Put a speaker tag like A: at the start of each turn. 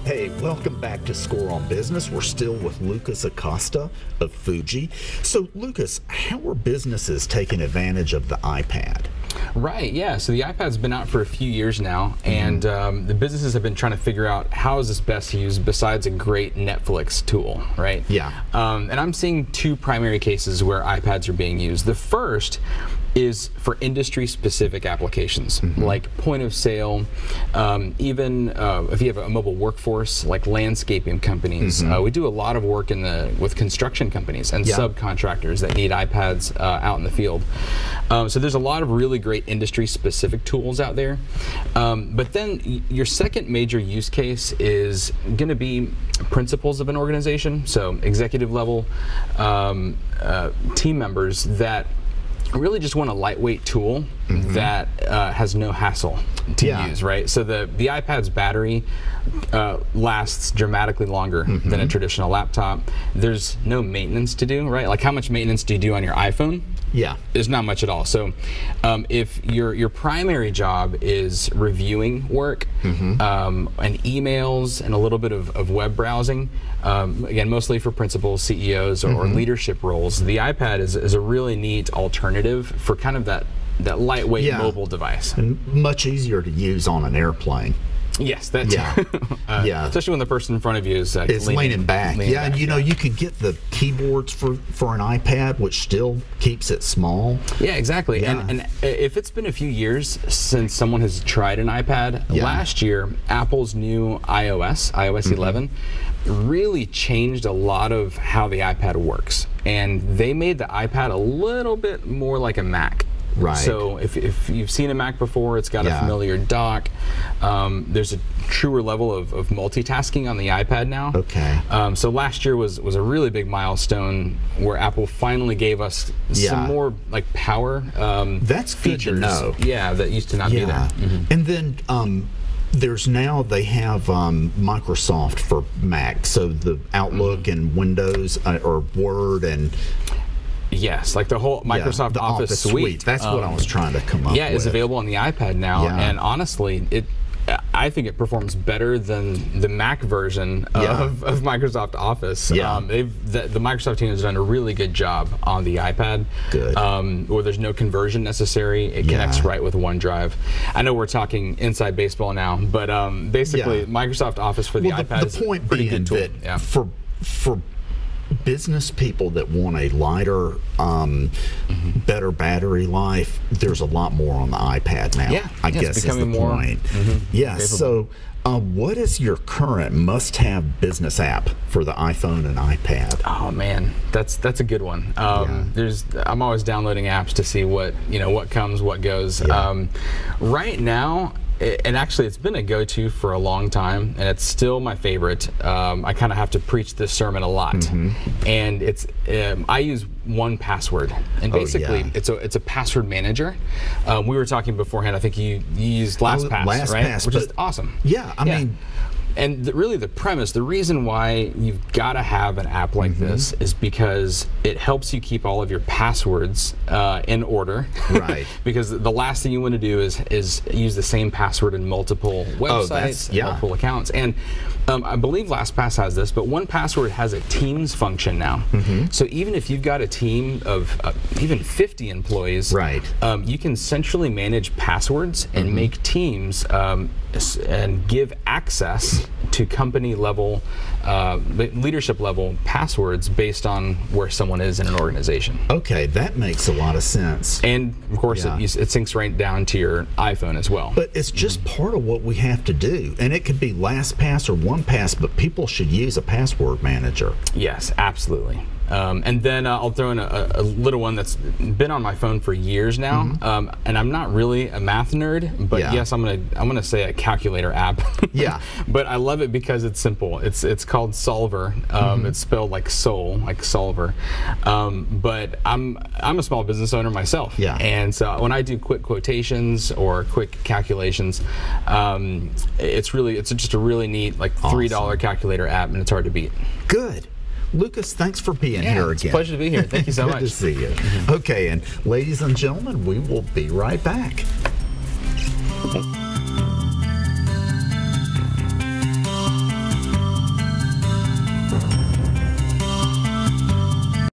A: Hey, welcome back to Score on Business. We're still with Lucus Acosta of Foojee. So, Lucas, how are businesses taking advantage of the iPad?
B: Right, yeah. So the iPad's been out for a few years now, and the businesses have been trying to figure out how is this best used besides a great Netflix tool, right?
A: Yeah.
B: And I'm seeing two primary cases where iPads are being used. The first is for industry-specific applications, like point of sale, even if you have a mobile workforce, like landscaping companies. We do a lot of work with construction companies and subcontractors that need iPads out in the field. So there's a lot of really great industry-specific tools out there. But then your second major use case is going to be principals of an organization, so executive level team members that really just want a lightweight tool that has no hassle to use, right? So the iPad's battery lasts dramatically longer than a traditional laptop. There's no maintenance to do, right? Like, how much maintenance do you do on your iPhone?
A: Yeah.
B: There's not much at all. So if your primary job is reviewing work and emails and a little bit of web browsing, again, mostly for principals, CEOs, or leadership roles, the iPad is a really neat alternative for kind of that lightweight mobile device.
A: And much easier to use on an airplane.
B: Yes, that's especially when the person in front of you is
A: leaning back. And you know,
B: yeah.
A: you could get the keyboards for an iPad, which still keeps it small.
B: Yeah, exactly. And if it's been a few years since someone has tried an iPad, last year Apple's new iOS 11, really changed a lot of how the iPad works, and they made the iPad a little bit more like a Mac.
A: Right.
B: So if you've seen a Mac before, it's got a familiar dock. There's a truer level of multitasking on the iPad now.
A: Okay.
B: So last year was a really big milestone where Apple finally gave us some more like power
A: That's
B: features.
A: Good to know.
B: Yeah, that used to not be there.
A: And then they have Microsoft for Mac, so the Outlook and Windows or Word and
B: yes, like the whole Microsoft
A: the
B: Office suite.
A: That's what I was trying to come up with.
B: Yeah, it's available on the iPad now, and honestly, I think it performs better than the Mac version of Microsoft Office. The Microsoft team has done a really good job on the iPad.
A: Good.
B: Where there's no conversion necessary. It connects right with OneDrive. I know we're talking inside baseball now, but basically Microsoft Office for the iPad is a pretty good tool.
A: That for business people that want a lighter, better battery life, there's a lot more on the iPad now.
B: Yeah,
A: I guess is the point. So what is your current must-have business app for the iPhone and iPad?
B: Oh man, that's a good one. I'm always downloading apps to see what comes, what goes. Right now, and actually it's been a go-to for a long time, and it's still my favorite. I kind of have to preach this sermon a lot, and it's I use 1Password, and basically it's a password manager. We were talking beforehand. I think you used LastPass, right? Which is awesome.
A: Yeah, I mean.
B: And really the premise, the reason why you've got to have an app like this is because it helps you keep all of your passwords in order. Right. Because the last thing you want to do is use the same password in multiple websites, multiple accounts. And I believe LastPass has this, but 1Password has a Teams function now. So even if you've got a team of even 50 employees, you can centrally manage passwords and make teams and give access to company level, leadership level passwords based on where someone is in an organization. Okay, that makes a lot of sense. And of course, it syncs right down to your iPhone as well. But it's just part of what we have to do, and it could be LastPass or 1Pass, but people should use a password manager. Yes, absolutely. And then I'll throw in a little one that's been on my phone for years now, and I'm not really a math nerd, but yes, I'm gonna say a calculator app. But I love it because it's simple. It's called Solver. It's spelled like soul, like solver. But I'm a small business owner myself, and so when I do quick quotations or quick calculations, it's just a really neat like $3 calculator app, and it's hard to beat. Good. Lucas, thanks for being here again. It's a pleasure to be here. Thank you so much. Good to see you. Okay, and ladies and gentlemen, we will be right back.